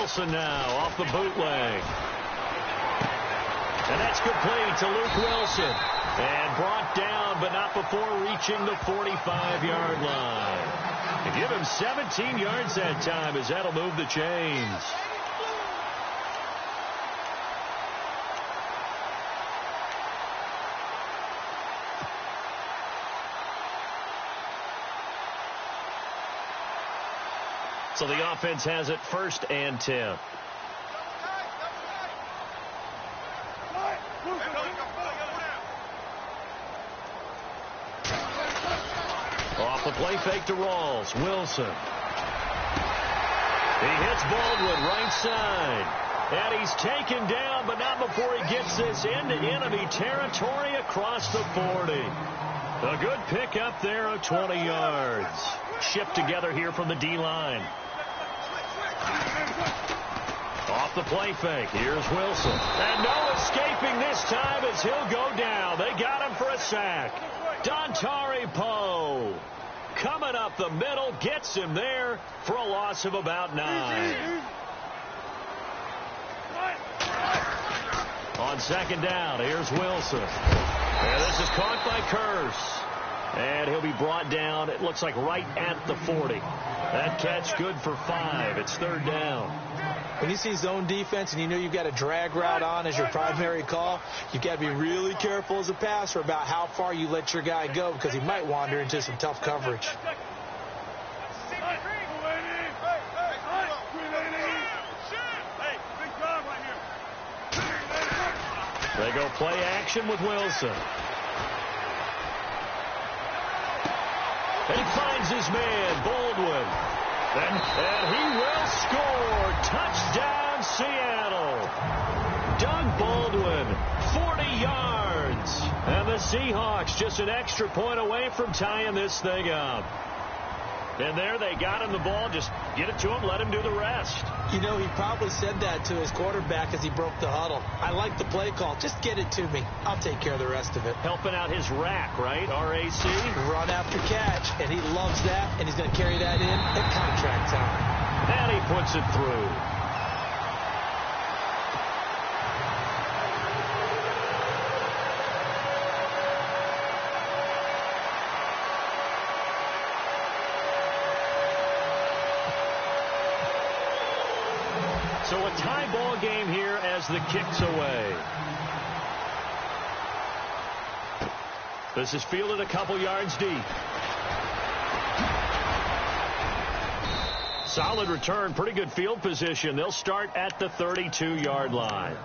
Wilson now off the bootleg. And that's complete to Luke Wilson. And brought down, but not before reaching the 45-yard line. And give him 17 yards that time, as that'll move the chains. So the offense has it 1st and 10. Off the play fake to Rawls. Wilson. He hits Baldwin right side. And he's taken down, but not before he gets this into enemy territory across the 40. A good pickup there of 20 yards. Shipped together here from the D-line. Off the play fake. Here's Wilson. And no escaping this time as he'll go down. They got him for a sack. Dontari Poe coming up the middle, gets him there for a loss of about 9. On 2nd down, here's Wilson. And this is caught by Curse. And he'll be brought down, it looks like right at the 40. That catch good for 5. It's 3rd down. When you see zone defense and you know you've got a drag route on as your primary call, you've got to be really careful as a passer about how far you let your guy go, because he might wander into some tough coverage. They go play action with Wilson. And he finds his man, Baldwin. And he will score. Touchdown, Seattle. Doug Baldwin, 40 yards. And the Seahawks just an extra point away from tying this thing up. And there they got him the ball. Just get it to him, let him do the rest. You know, he probably said that to his quarterback as he broke the huddle. I like the play call. Just get it to me. I'll take care of the rest of it. Helping out his rack, right? RAC. Run after catch. And he loves that, and he's going to carry that in at contract time. And he puts it through. So a tie ball game here as the kick's away. This is fielded a couple yards deep. Solid return, pretty good field position. They'll start at the 32-yard line.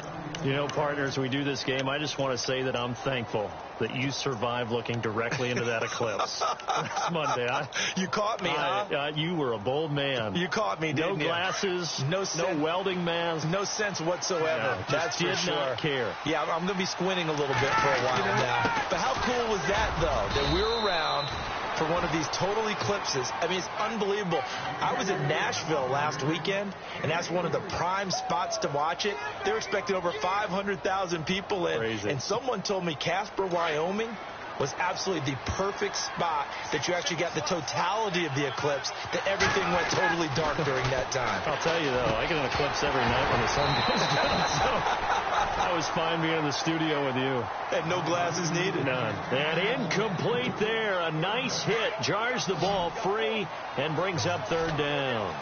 You know, partners, we do this game. I just want to say that I'm thankful that you survived looking directly into that eclipse. It's Monday. You caught me, huh? You were a bold man. You caught me, didn't you? No glasses, no welding mask. No sense whatsoever. No, that's for sure. Did not care. Yeah, I'm going to be squinting a little bit for a while now. But how cool was that, though, that we're around for one of these total eclipses? I mean, it's unbelievable. I was in Nashville last weekend, and that's one of the prime spots to watch it. They're expecting over 500,000 people in. Crazy. And someone told me Casper, Wyoming was absolutely the perfect spot that you actually got the totality of the eclipse, that everything went totally dark during that time. I'll tell you, though, I get an eclipse every night when the sun goes down, so I was fine being in the studio with you. And no glasses needed. None. And incomplete there. A nice hit. Jars the ball free and brings up 3rd down.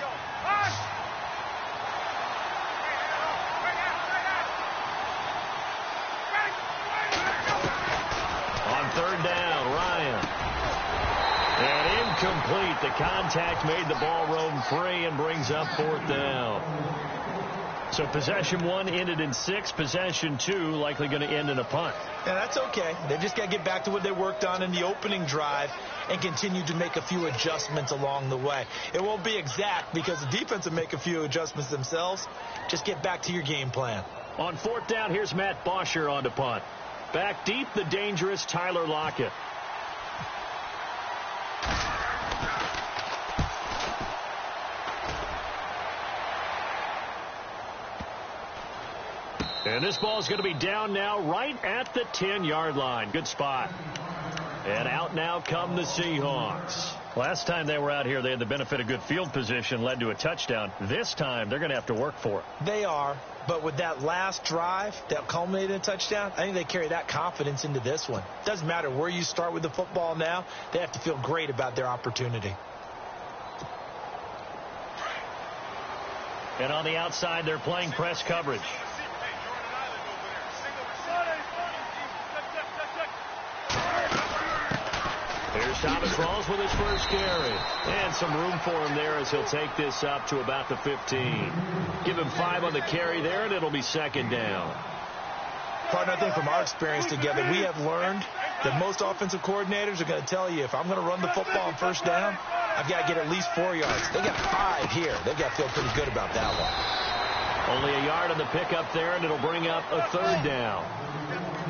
On 3rd down, Ryan. And incomplete. The contact made the ball roam free and brings up 4th down. So possession 1 ended in 6. Possession 2 likely going to end in a punt. Yeah, that's okay. They just got to get back to what they worked on in the opening drive and continue to make a few adjustments along the way. It won't be exact because the defense will make a few adjustments themselves. Just get back to your game plan. On 4th down, here's Matt Bosher on to punt. Back deep, the dangerous Tyler Lockett. And this ball is going to be down now right at the 10-yard line. Good spot. And out now come the Seahawks. Last time they were out here, they had the benefit of good field position, led to a touchdown. This time, they're going to have to work for it. They are, but with that last drive that culminated in a touchdown, I think they carry that confidence into this one. Doesn't matter where you start with the football now, they have to feel great about their opportunity. And on the outside, they're playing press coverage. Here's Thomas Rawls with his first carry. And some room for him there as he'll take this up to about the 15. Give him 5 on the carry there, and it'll be second down. Partner, I think from our experience together, we have learned that most offensive coordinators are going to tell you, if I'm going to run the football on first down, I've got to get at least 4 yards. They got 5 here. They've got to feel pretty good about that one. Only a yard on the pickup there, and it'll bring up a third down.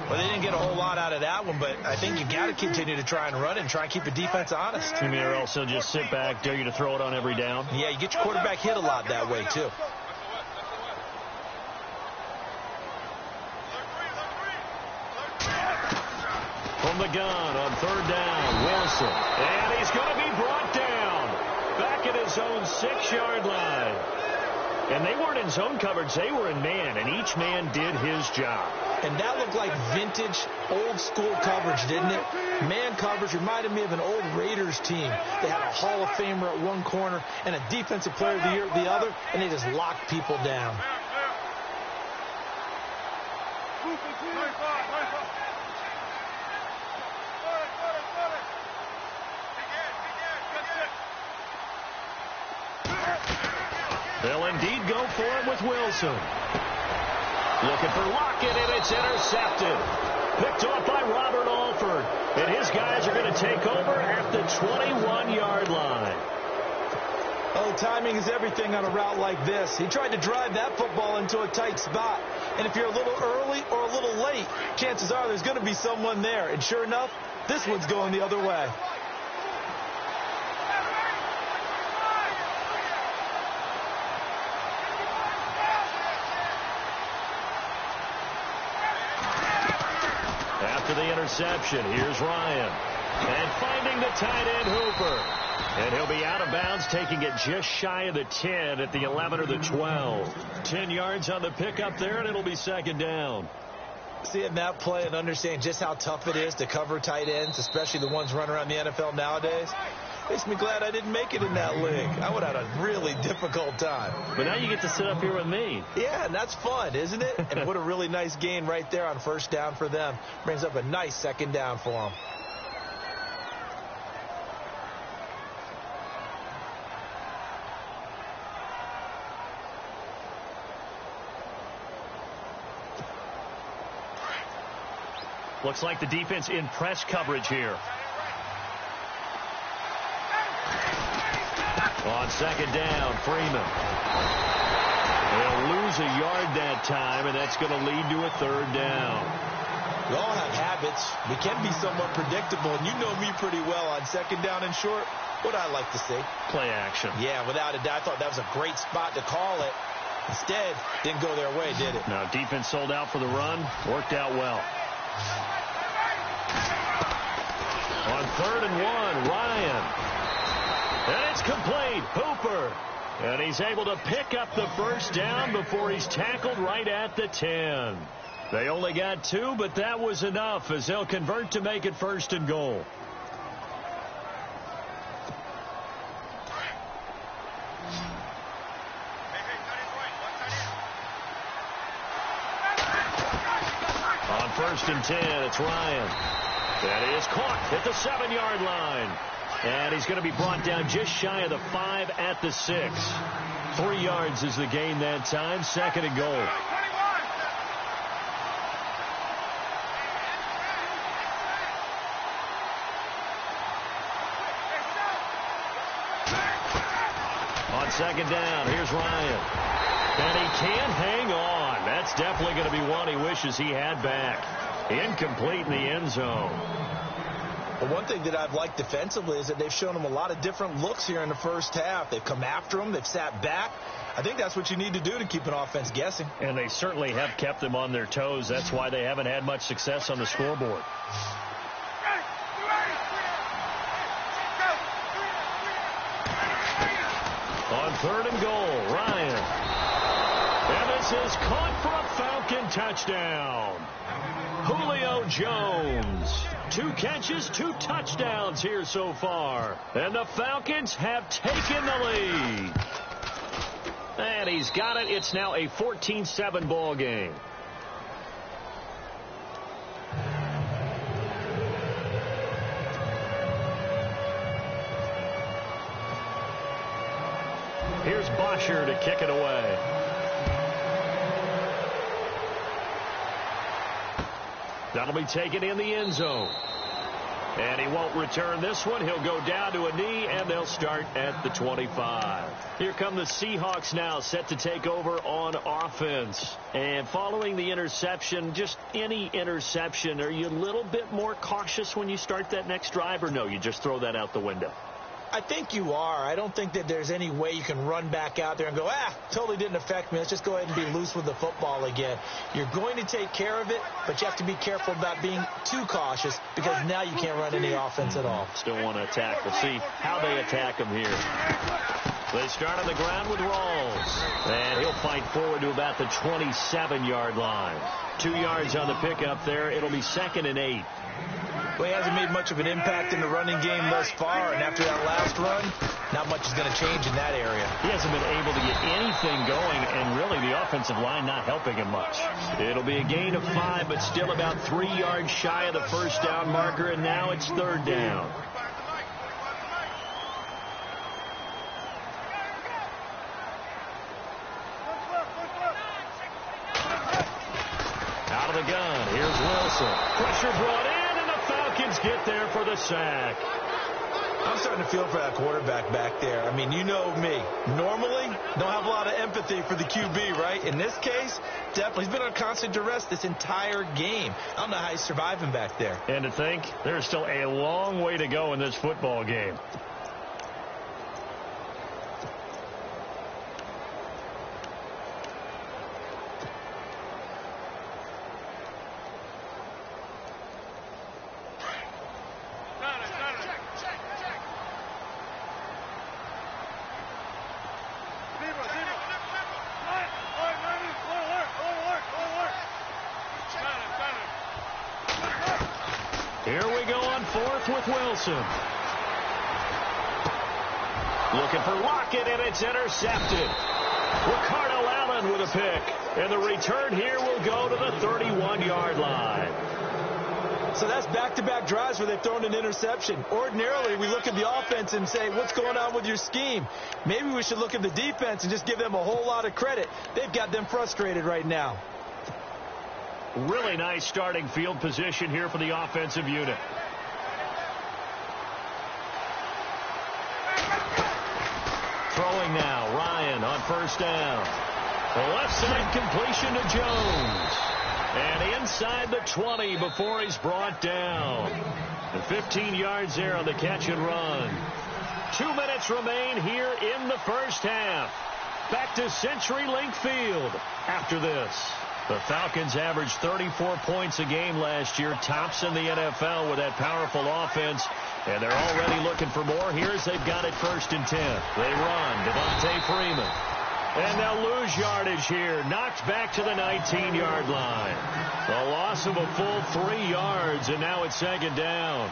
Well, they didn't get a whole lot out of that one, but I think you got to continue to try and run and try and keep the defense honest. You mean also just sit back, dare you to throw it on every down? Yeah, you get your quarterback hit a lot that way, too. From the gun on third down, Wilson. And he's going to be brought down back at his own 6-yard line. And they weren't in zone coverage. They were in man, and each man did his job. And that looked like vintage, old-school coverage, didn't it? Man coverage reminded me of an old Raiders team. They had a Hall of Famer at one corner and a Defensive Player of the Year at the other, and they just locked people down. They'll indeed go for it with Wilson. Looking for Lockett, and it's intercepted. Picked off by Robert Alford. And his guys are going to take over at the 21-yard line. Oh, timing is everything on a route like this. He tried to drive that football into a tight spot. And if you're a little early or a little late, chances are there's going to be someone there. And sure enough, this one's going the other way. After the interception, here's Ryan. And finding the tight end, Hooper. And he'll be out of bounds, taking it just shy of the 10 at the 11 or the 12. 10 yards on the pickup there, and it'll be second down. Seeing that play and understanding just how tough it is to cover tight ends, especially the ones running around the NFL nowadays, makes me glad I didn't make it in that league. I would have had a really difficult time. But now you get to sit up here with me. Yeah, and that's fun, isn't it? And what a really nice gain right there on first down for them. Brings up a nice second down for them. Looks like the defense in press coverage here. On second down, Freeman. They'll lose a yard that time, and that's going to lead to a third down. We all have habits. We can be somewhat predictable, and you know me pretty well on second down and short. What I like to see. Play action. Yeah, without a doubt. I thought that was a great spot to call it. Instead, didn't go their way, did it? No, defense sold out for the run. Worked out well. On third and 1, Ryan. And it's complete. Hooper. And he's able to pick up the first down before he's tackled right at the 10. They only got 2, but that was enough as they'll convert to make it first and goal. On first and 10, it's Ryan. And he is caught at the 7-yard line. And he's going to be brought down just shy of the 5 at the 6. 3 yards is the gain that time. Second and goal. On second down, here's Ryan. And he can't hang on. That's definitely going to be one he wishes he had back. Incomplete in the end zone. But one thing that I've liked defensively is that they've shown him a lot of different looks here in the first half. They've come after him. They've sat back. I think that's what you need to do to keep an offense guessing. And they certainly have kept them on their toes. That's why they haven't had much success on the scoreboard. 3rd and goal. Ryan. And this is caught for a Falcon touchdown. Julio Jones. 2 catches, 2 touchdowns here so far. And the Falcons have taken the lead. And he's got it. It's now a 14-7 ball game. Here's Bosher to kick it away. That'll be taken in the end zone. And he won't return this one. He'll go down to a knee, and they'll start at the 25. Here come the Seahawks now, set to take over on offense. And following the interception, just any interception, are you a little bit more cautious when you start that next drive, or no, you just throw that out the window? I think you are. I don't think that there's any way you can run back out there and go, totally didn't affect me. Let's just go ahead and be loose with the football again. You're going to take care of it, but you have to be careful about being too cautious because now you can't run any offense at all. Still want to attack. We'll see how they attack him here. They start on the ground with Rawls. And he'll fight forward to about the 27-yard line. 2 yards on the pickup there. It'll be 2nd and 8. Well, he hasn't made much of an impact in the running game thus far, and after that last run, not much is going to change in that area. He hasn't been able to get anything going, and really the offensive line not helping him much. It'll be a gain of 5, but still about 3 yards shy of the first down marker, and now it's 3rd down. Out of the gun, here's Wilson. Pressure brought in. Get there for the sack. I'm starting to feel for that quarterback back there. I mean, you know me. Normally, don't have a lot of empathy for the QB, right? In this case, definitely. He's been on constant duress this entire game. I don't know how he's surviving back there. And to think, there's still a long way to go in this football game. Here we go on 4th with Wilson. Looking for Lockett, and it's intercepted. Ricardo Allen with a pick. And the return here will go to the 31-yard line. So that's back-to-back drives where they've thrown an interception. Ordinarily, we look at the offense and say, what's going on with your scheme? Maybe we should look at the defense and just give them a whole lot of credit. They've got them frustrated right now. Really nice starting field position here for the offensive unit. Throwing now, Ryan on 1st down. The left side completion to Jones. And inside the 20 before he's brought down. And 15 yards there on the catch and run. 2 minutes remain here in the first half. Back to CenturyLink Field after this. The Falcons averaged 34 points a game last year, tops in the NFL with that powerful offense. And they're already looking for more. Here's they've got it 1st and 10. They run. Devontae Freeman. And they'll lose yardage here. Knocked back to the 19-yard line. The loss of a full 3 yards, and now it's 2nd down.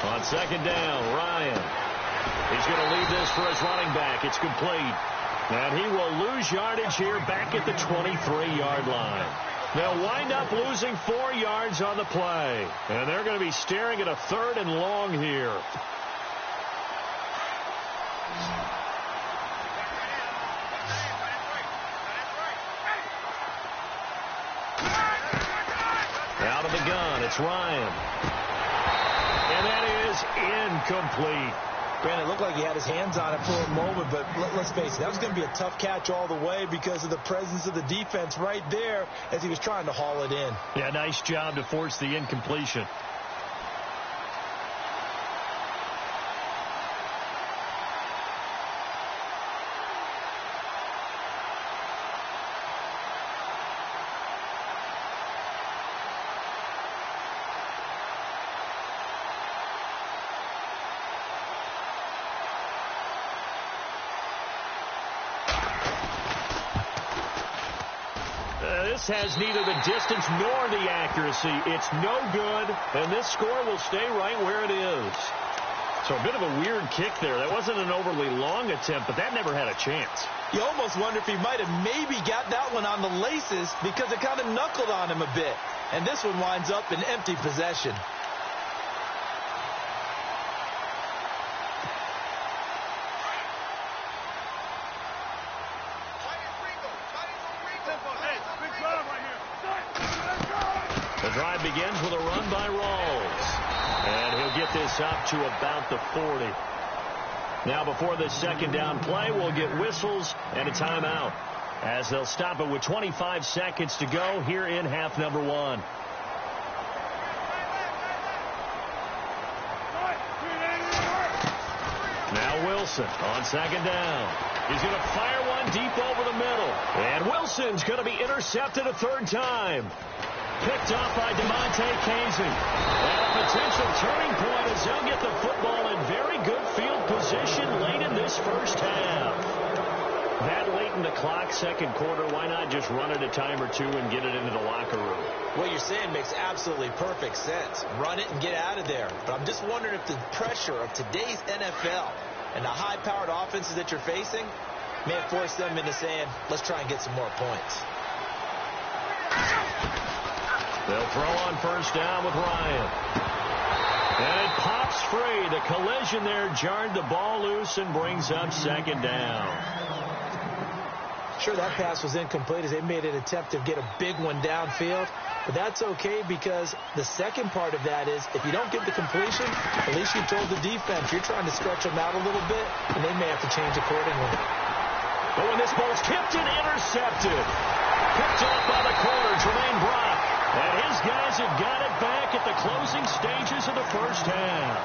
On 2nd down, Ryan. He's going to leave this for his running back. It's complete. And he will lose yardage here back at the 23-yard line. They'll wind up losing 4 yards on the play. And they're going to be staring at a 3rd and long here. Out of the gun, it's Ryan. And that is incomplete. Brandon, it looked like he had his hands on it for a moment, but let's face it, that was going to be a tough catch all the way because of the presence of the defense right there as he was trying to haul it in. Yeah, nice job to force the incompletion. pass has neither the distance nor the accuracy. It's no good, and this score will stay right where it is. So a bit of a weird kick there. That wasn't an overly long attempt, but that never had a chance. You almost wonder if he might have maybe got that one on the laces because it kind of knuckled on him a bit. And this one winds up in empty possession. The drive begins with a run by Rawls. And he'll get this up to about the 40. Now before this second down play, we'll get whistles and a timeout as they'll stop it with 25 seconds to go here in half number 1. Now Wilson on second down. He's going to fire one deep over the middle. And Wilson's going to be intercepted a third time. Picked off by DeMonte Casey. And a potential turning point as they'll get the football in very good field position late in this first half. That late in the clock, second quarter, why not just run it a time or two and get it into the locker room? What you're saying makes absolutely perfect sense. Run it and get out of there. But I'm just wondering if the pressure of today's NFL and the high-powered offenses that you're facing may have forced them into saying, let's try and get some more points. They'll throw on first down with Ryan. And it pops free. The collision there jarred the ball loose and brings up second down. Sure, that pass was incomplete as they made an attempt to get a big one downfield. But that's okay because the second part of that is if you don't get the completion, at least you told the defense you're trying to stretch them out a little bit, and they may have to change accordingly. But when this ball's tipped and intercepted, picked off by the corner, Jermaine Brock. And his guys have got it back at the closing stages of the first half.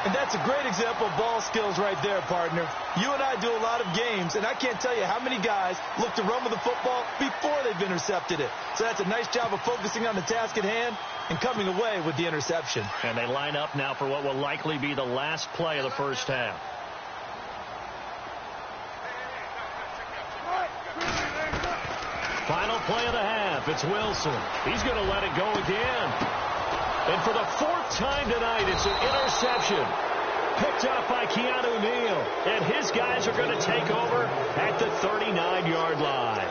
And that's a great example of ball skills right there, partner. You and I do a lot of games, and I can't tell you how many guys look to run with the football before they've intercepted it. So that's a nice job of focusing on the task at hand and coming away with the interception. And they line up now for what will likely be the last play of the first half. Final play of the half. It's Wilson. He's going to let it go again. And for the fourth time tonight, it's an interception. Picked up by Keanu Neal. And his guys are going to take over at the 39-yard line.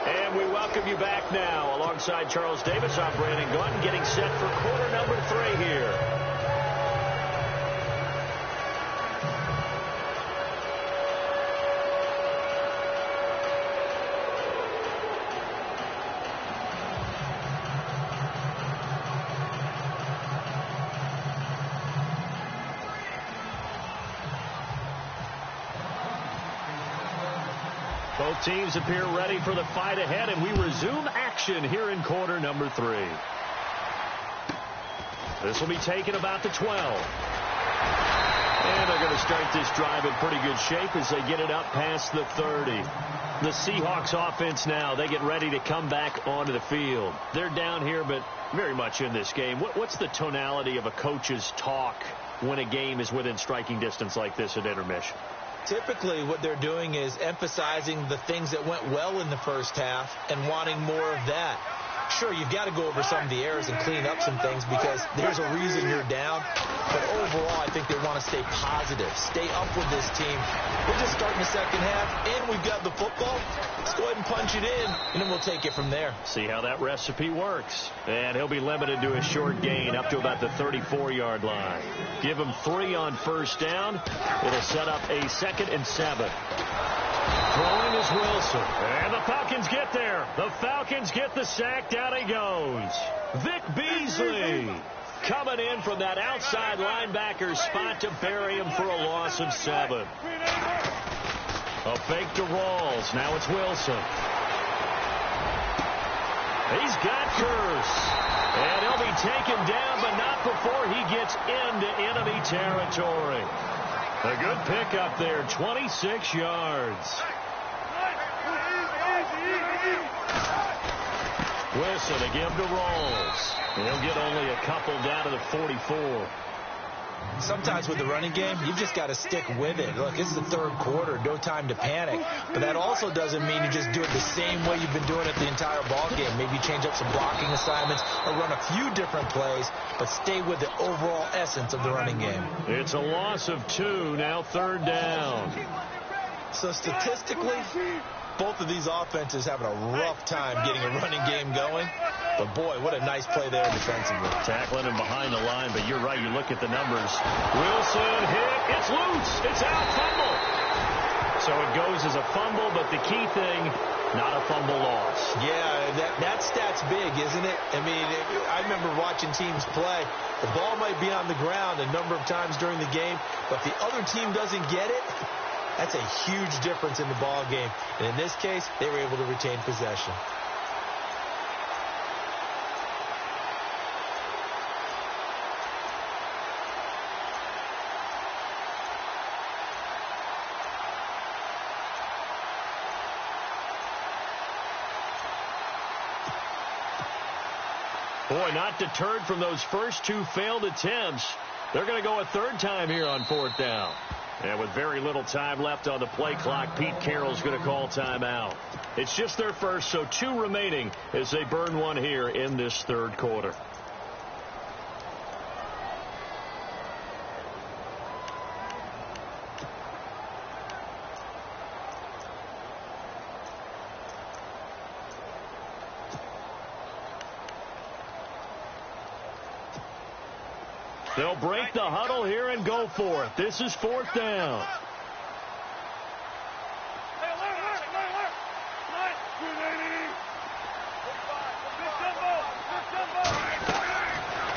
And we welcome you back now. Alongside Charles Davis, I'm Brandon Gunn, getting set for quarter number 3 here. Both teams appear ready for the fight ahead, and we resume action here in quarter number 3. This will be taken about the 12. And they're going to start this drive in pretty good shape as they get it up past the 30. The Seahawks offense now, they get ready to come back onto the field. They're down here, but very much in this game. What's the tonality of a coach's talk when a game is within striking distance like this at intermission? Typically, what they're doing is emphasizing the things that went well in the first half and wanting more of that. Sure, you've got to go over some of the errors and clean up some things because there's a reason you're down. But overall, I think they want to stay positive, stay up with this team. We're just starting the second half, and we've got the football. Let's go ahead and punch it in, and then we'll take it from there. See how that recipe works. And he'll be limited to a short gain up to about the 34-yard line. Give him 3 on first down. It'll set up a 2nd and 7. Throwing is Wilson. And the Falcons get there. The Falcons get the sack. Down he goes. Vic Beasley coming in from that outside linebacker spot to bury him for a loss of 7. A fake to Rawls. Now it's Wilson. He's got Curse. And he'll be taken down, but not before he gets into enemy territory. A good pickup there, 26 yards. Wilson again to Rawls. He'll get only a couple down to the 44. Sometimes with the running game, you've just got to stick with it. Look, this is the third quarter, no time to panic. But that also doesn't mean you just do it the same way you've been doing it the entire ball game. Maybe change up some blocking assignments or run a few different plays, but stay with the overall essence of the running game. It's a loss of 2, now third down. So statistically, both of these offenses having a rough time getting a running game going. But, boy, what a nice play there defensively. Tackling him behind the line, but you're right. You look at the numbers. Wilson hit. It's loose. It's out. Fumble. So it goes as a fumble, but the key thing, not a fumble loss. Yeah, that stat's big, isn't it? I mean, I remember watching teams play. The ball might be on the ground a number of times during the game, but if the other team doesn't get it, that's a huge difference in the ball game. And in this case, they were able to retain possession. Boy, not deterred from those first 2 failed attempts. They're going to go a third time here on 4th down. And with very little time left on the play clock, Pete Carroll's going to call timeout. It's just their first, so 2 remaining as they burn one here in this third quarter. They'll break the huddle here and go for it. This is 4th down.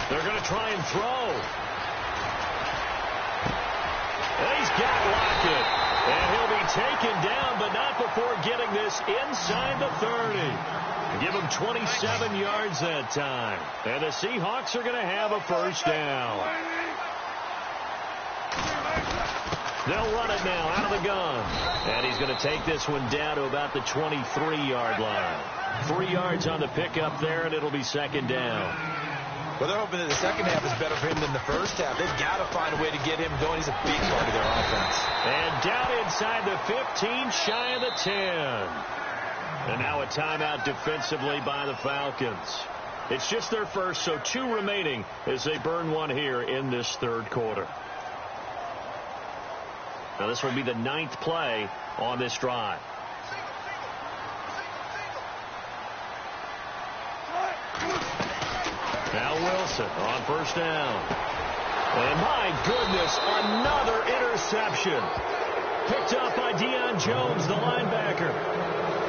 They're going to try and throw. And he's got Lockett. And he'll be taken down, but not before getting this inside the 30. Give him 27 yards that time. And the Seahawks are going to have a first down. They'll run it now out of the gun. And he's going to take this one down to about the 23-yard line. 3 yards on the pickup there, and it'll be second down. Well, they're hoping that the second half is better for him than the first half. They've got to find a way to get him going. He's a big part of their offense. And down inside the 15, shy of the 10. And now a timeout defensively by the Falcons. It's just their first, so 2 remaining as they burn one here in this third quarter. Now this will be the 9th play on this drive. Now Wilson on first down. And my goodness, another interception. Picked up by Deion Jones, the linebacker.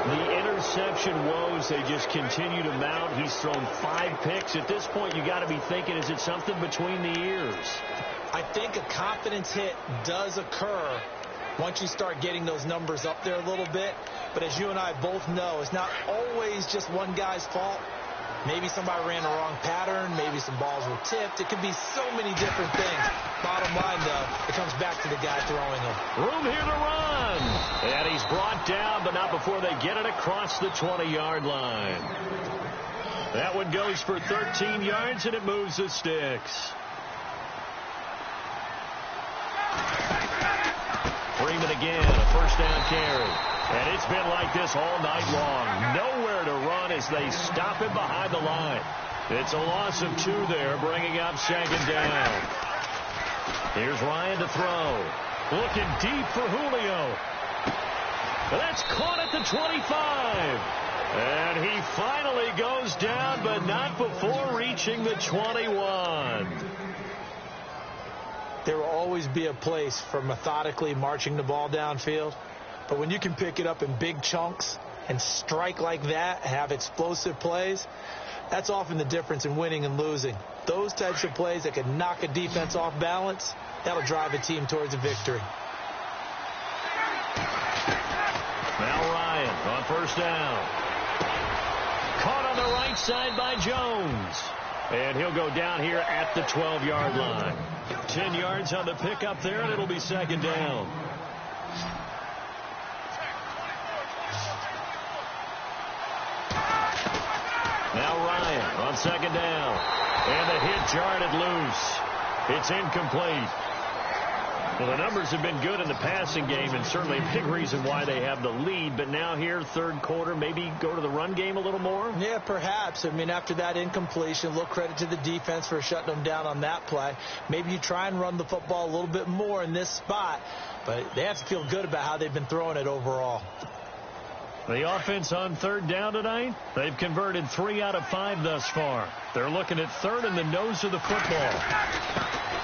The interception woes, they just continue to mount. He's thrown 5 picks. At this point, you got to be thinking, is it something between the ears? I think a confidence hit does occur once you start getting those numbers up there a little bit. But as you and I both know, it's not always just one guy's fault. Maybe somebody ran the wrong pattern. Maybe some balls were tipped. It could be so many different things. Bottom line, though, it comes back to the guy throwing them. Room here to run. And he's brought down, but not before they get it across the 20-yard line. That one goes for 13 yards, and it moves the sticks. Freeman again, a first down carry. And it's been like this all night long. Nowhere to run as they stop him behind the line. It's a loss of 2 there, bringing up second down. Here's Ryan to throw. Looking deep for Julio. That's caught at the 25. And he finally goes down, but not before reaching the 21. There will always be a place for methodically marching the ball downfield. But when you can pick it up in big chunks and strike like that, have explosive plays, that's often the difference in winning and losing. Those types of plays that can knock a defense off balance, that'll drive a team towards a victory. Now Ryan on first down. Caught on the right side by Jones. And he'll go down here at the 12-yard line. 10 yards on the pickup there, and it'll be second down. Now Ryan on second down. And the hit jarred it loose. It's incomplete. Well, the numbers have been good in the passing game, and certainly a big reason why they have the lead. But now here, third quarter, maybe go to the run game a little more? Yeah, perhaps. I mean, after that incompletion, a little credit to the defense for shutting them down on that play. Maybe you try and run the football a little bit more in this spot. But they have to feel good about how they've been throwing it overall. The offense on third down tonight, they've converted 3 out of 5 thus far. They're looking at third in the nose of the football.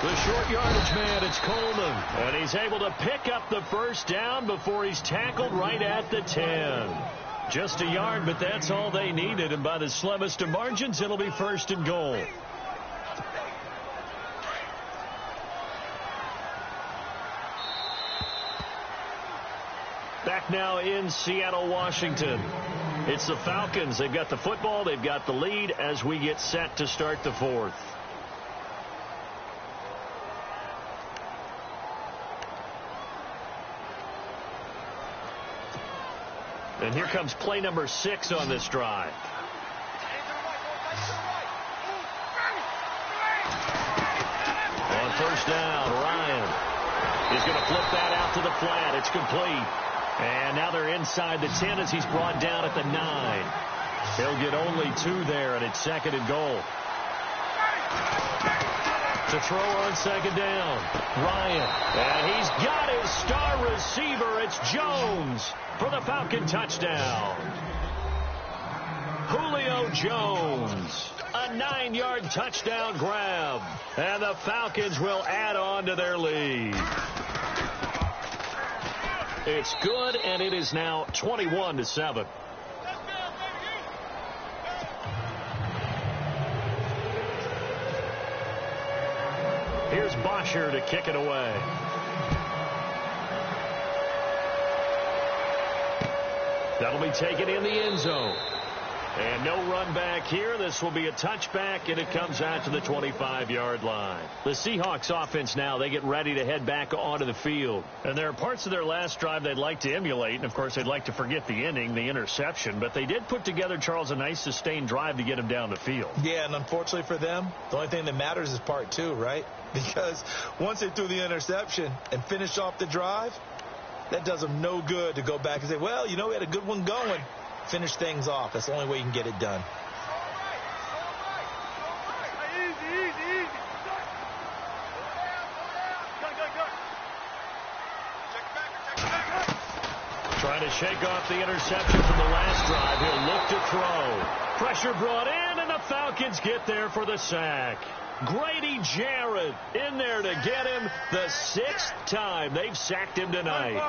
The short yardage man, it's Coleman. And he's able to pick up the first down before he's tackled right at the 10. Just a yard, but that's all they needed. And by the slimmest of margins, it'll be first and goal. Back now in Seattle, Washington. It's the Falcons. They've got the football. They've got the lead as we get set to start the fourth. And here comes play number 6 on this drive. On first down, Ryan is going to flip that out to the flat. It's complete. And now they're inside the 10 as he's brought down at the 9. He'll get only 2 there, and it's second and goal. To throw on second down, Ryan. And he's got his star receiver. It's Jones for the Falcon touchdown. Julio Jones. A 9-yard touchdown grab. And the Falcons will add on to their lead. It's good, and it is now 21-7. Here's Bosher to kick it away. That'll be taken in the end zone. And no run back here. This will be a touchback, and it comes out to the 25-yard line. The Seahawks offense now, they get ready to head back onto the field. And there are parts of their last drive they'd like to emulate. And, of course, they'd like to forget the inning, the interception. But they did put together, Charles, a nice sustained drive to get him down the field. Yeah, and unfortunately for them, the only thing that matters is part 2, right? Because once they threw the interception and finished off the drive, that does them no good to go back and say, well, you know, we had a good one going. Finish things off. That's the only way you can get it done. Trying to shake off the interception from the last drive. He'll look to throw. Pressure brought in, and the Falcons get there for the sack. Grady Jarrett in there to get him the 6th time they've sacked him tonight.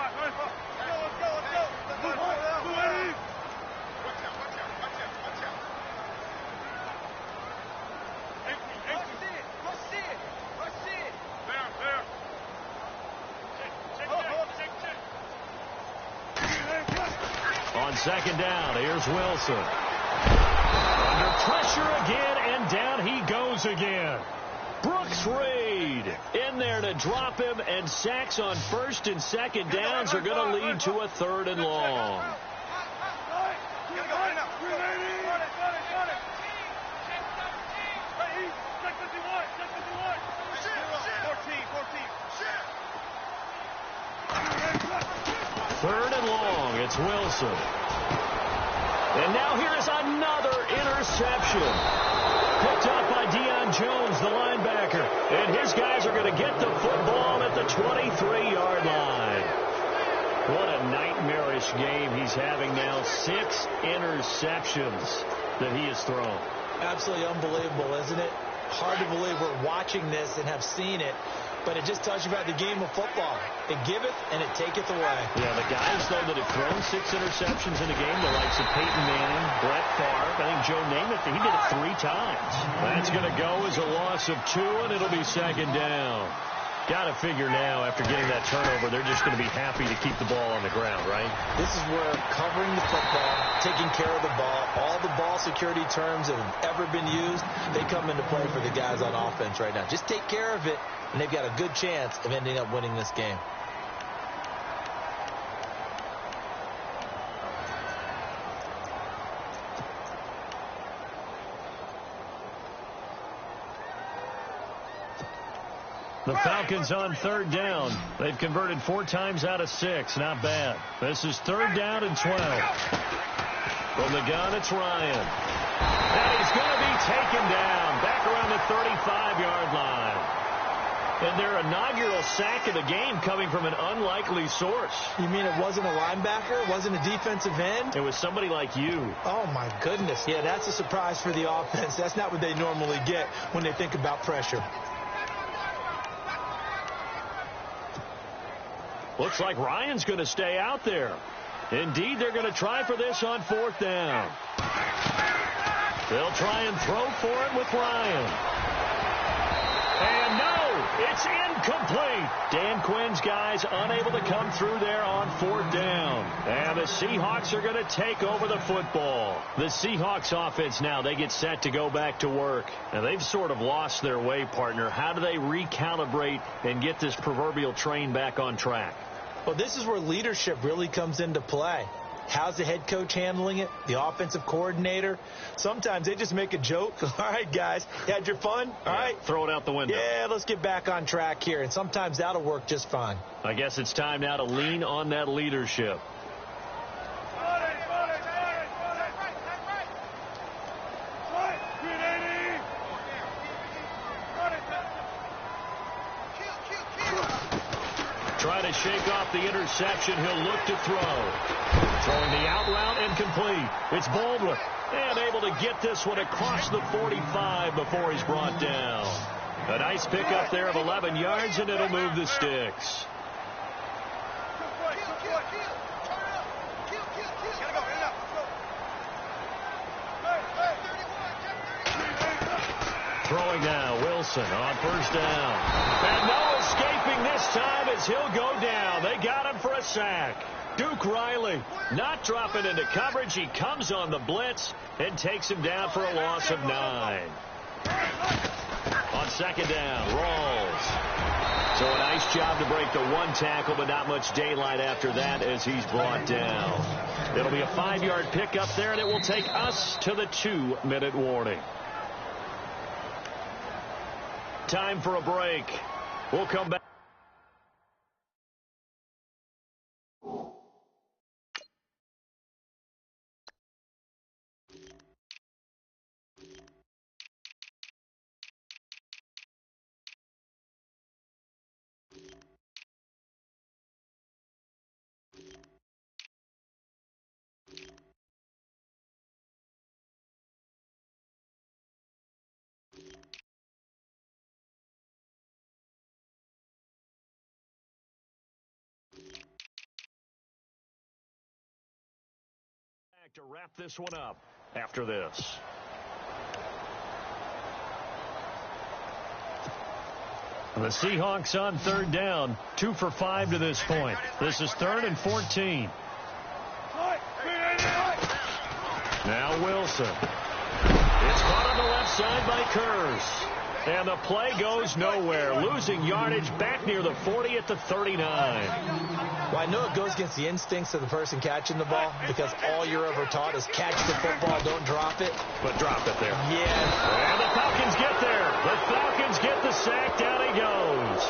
On second down, here's Wilson. Under pressure again, and down he goes again. Brooks Reed in there to drop him, and sacks on first and second downs are going to lead to a 3rd and long. Third and long, it's Wilson. And now here's another interception. Picked up by Deion Jones, the linebacker. And his guys are going to get the football at the 23-yard line. What a nightmarish game he's having now. 6 interceptions that he has thrown. Absolutely unbelievable, isn't it? Hard to believe we're watching this and have seen it. But it just tells you about the game of football. It giveth and it taketh away. Yeah, the guys, though, that have thrown 6 interceptions in a game, the likes of Peyton Manning, Brett Favre, I think Joe Namath, he did it 3 times. That's going to go as a loss of 2, and it'll be second down. Got to figure now, after getting that turnover, they're just going to be happy to keep the ball on the ground, right? This is where covering the football, taking care of the ball, all the ball security terms that have ever been used, they come into play for the guys on offense right now. Just take care of it, and they've got a good chance of ending up winning this game. The Falcons on third down. They've converted 4 times out of 6. Not bad. This is third down and 12. From the gun, it's Ryan. And he's going to be taken down back around the 35-yard line. And their inaugural sack of the game coming from an unlikely source. You mean it wasn't a linebacker? It wasn't a defensive end? It was somebody like you. Oh, my goodness. Yeah, that's a surprise for the offense. That's not what they normally get when they think about pressure. Looks like Ryan's going to stay out there. Indeed, they're going to try for this on 4th down. They'll try and throw for it with Ryan. And no, it's incomplete. Dan Quinn's guys unable to come through there on 4th down. And the Seahawks are going to take over the football. The Seahawks offense now, they get set to go back to work. Now, they've sort of lost their way, partner. How do they recalibrate and get this proverbial train back on track? Well, this is where leadership really comes into play. How's the head coach handling it? The offensive coordinator? Sometimes they just make a joke. All right, guys, you had your fun? All right. Throw it out the window. Yeah, let's get back on track here. And sometimes that'll work just fine. I guess it's time now to lean on that leadership. Trying to shake off the interception. He'll look to throw. Throwing the out route incomplete. It's Baldwin. And able to get this one across the 45 before he's brought down. A nice pickup there of 11 yards, and it'll move the sticks. Throwing now, Wilson on 1st down. And no escaping this time as he'll go down. They got him for a sack. Duke Riley not dropping into coverage. He comes on the blitz and takes him down for a loss of 9. On 2nd down, Rawls. So a nice job to break the 1 tackle, but not much daylight after that as he's brought down. It'll be a 5-yard pickup there, and it will take us to the 2-minute warning. Time for a break. We'll come back. To wrap this one up after this. The Seahawks on 3rd down, 2 for 5 to this point. This is 3rd and 14. Now Wilson. It's caught on the left side by Kurz. And the play goes nowhere. Losing yardage back near the 40 at the 39. Well, I know it goes against the instincts of the person catching the ball because all you're ever taught is catch the football, don't drop it. But drop it there. Yeah. And the Falcons get there. The Falcons get the sack. Down he goes.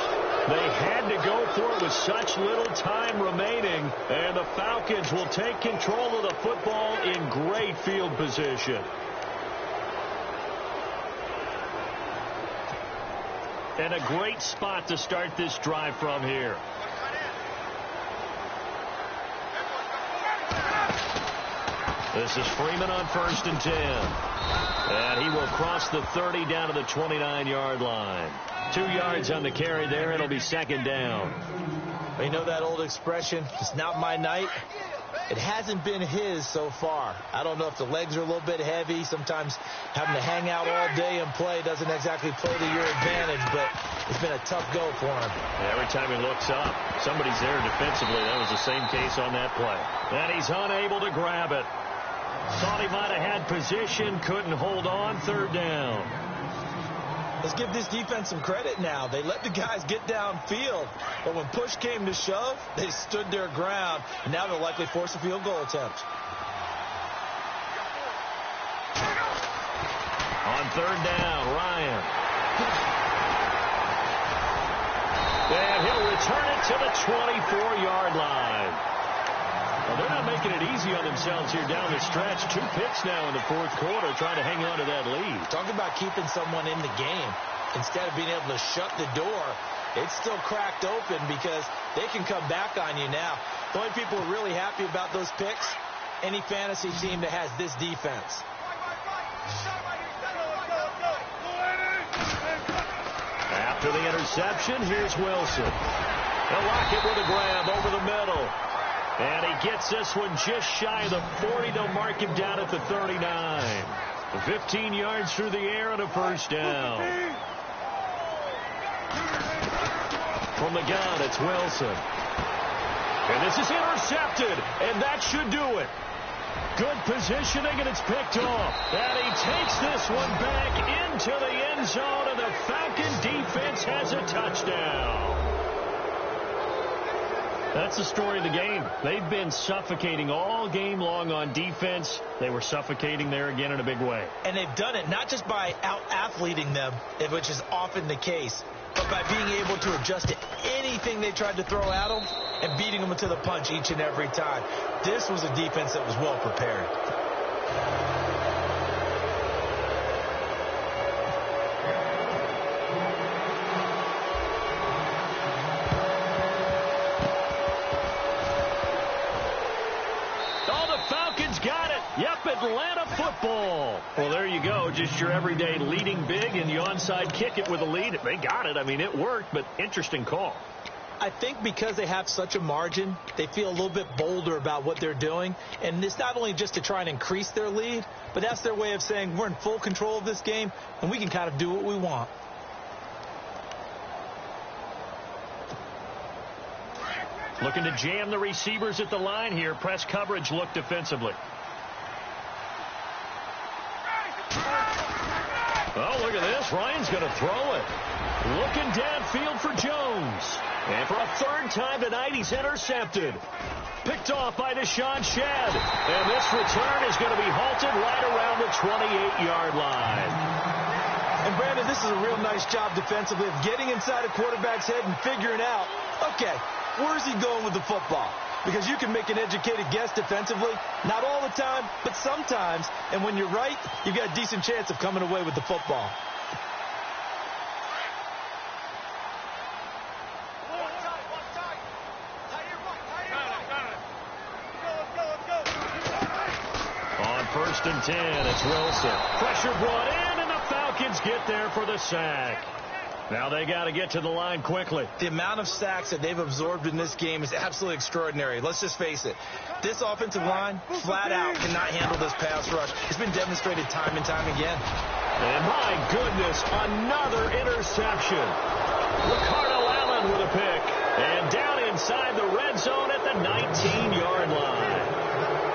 They had to go for it with such little time remaining. And the Falcons will take control of the football in great field position. And a great spot to start this drive from here. This is Freeman on 1st and 10. And he will cross the 30 down to the 29-yard line. 2 yards on the carry there. It'll be 2nd down. You know that old expression, it's not my night? It hasn't been his so far. I don't know if the legs are a little bit heavy. Sometimes having to hang out all day and play doesn't exactly play to your advantage, but it's been a tough go for him. Every time he looks up, somebody's there defensively. That was the same case on that play. And he's unable to grab it. Thought he might have had position, couldn't hold on. 3rd down. Let's give this defense some credit now. They let the guys get downfield, but when push came to shove, they stood their ground, and now they'll likely force a field goal attempt. On 3rd down, Ryan. return it to the 24-yard line. Well, they're not making it easy on themselves here down the stretch. 2 picks now in the fourth quarter, trying to hang on to that lead. Talk about keeping someone in the game. Instead of being able to shut the door, it's still cracked open because they can come back on you now. The only people who are really happy about those picks, any fantasy team that has this defense. After the interception, here's Wilson. They'll lock it with a grab over the middle. And he gets this one just shy of the 40. They'll mark him down at the 39. 15 yards through the air and a first down. From the gun, it's Wilson. And this is intercepted, and that should do it. Good positioning, and it's picked off. And he takes this one back into the end zone, and the Falcon defense has a touchdown. That's the story of the game. They've been suffocating all game long on defense. They were suffocating there again in a big way. And they've done it not just by out-athleting them, which is often the case, but by being able to adjust to anything they tried to throw at them and beating them to the punch each and every time. This was a defense that was well prepared. Yep, Atlanta football. Well, there you go. Just your everyday leading big, and you onside kick it with a lead. They got it. I mean, it worked, but interesting call. I think because they have such a margin, they feel a little bit bolder about what they're doing. And it's not only just to try and increase their lead, but that's their way of saying we're in full control of this game, and we can kind of do what we want. Looking to jam the receivers at the line here. Press coverage look defensively. Oh, look at this. Ryan's going to throw it. Looking downfield for Jones. And for a third time tonight, he's intercepted. Picked off by Deshaun Shedd. And this return is going to be halted right around the 28-yard line. And, Brandon, this is a real nice job defensively of getting inside a quarterback's head and figuring out, okay, where's he going with the football? Because you can make an educated guess defensively. Not all the time, but sometimes. And when you're right, you've got a decent chance of coming away with the football. On 1st and 10, it's Wilson. Pressure brought in, and the Falcons get there for the sack. Now they got to get to the line quickly. The amount of sacks that they've absorbed in this game is absolutely extraordinary. Let's just face it. This offensive line, flat out, cannot handle this pass rush. It's been demonstrated time and time again. And my goodness, another interception. Ricardo Allen with a pick. And down inside the red zone at the 19-yard line.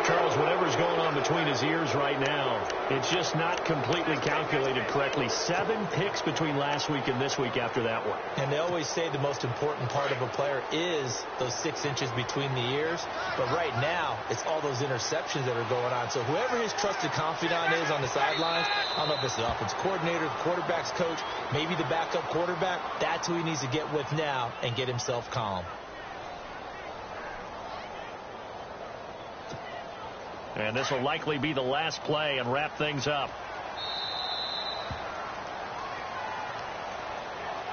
Charles, whatever's going on between his ears right now, it's just not completely calculated correctly. 7 picks between last week and this week after that one. And they always say the most important part of a player is those 6 inches between the ears. But right now, it's all those interceptions that are going on. So whoever his trusted confidant is on the sidelines, I don't know if it's the offensive coordinator, the quarterback's coach, maybe the backup quarterback, that's who he needs to get with now and get himself calm. And this will likely be the last play and wrap things up.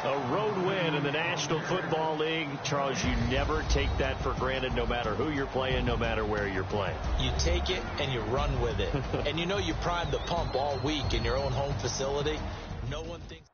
A road win in the National Football League. Charles, you never take that for granted, no matter who you're playing, no matter where you're playing. You take it and you run with it. And you know you primed the pump all week in your own home facility. No one thinks...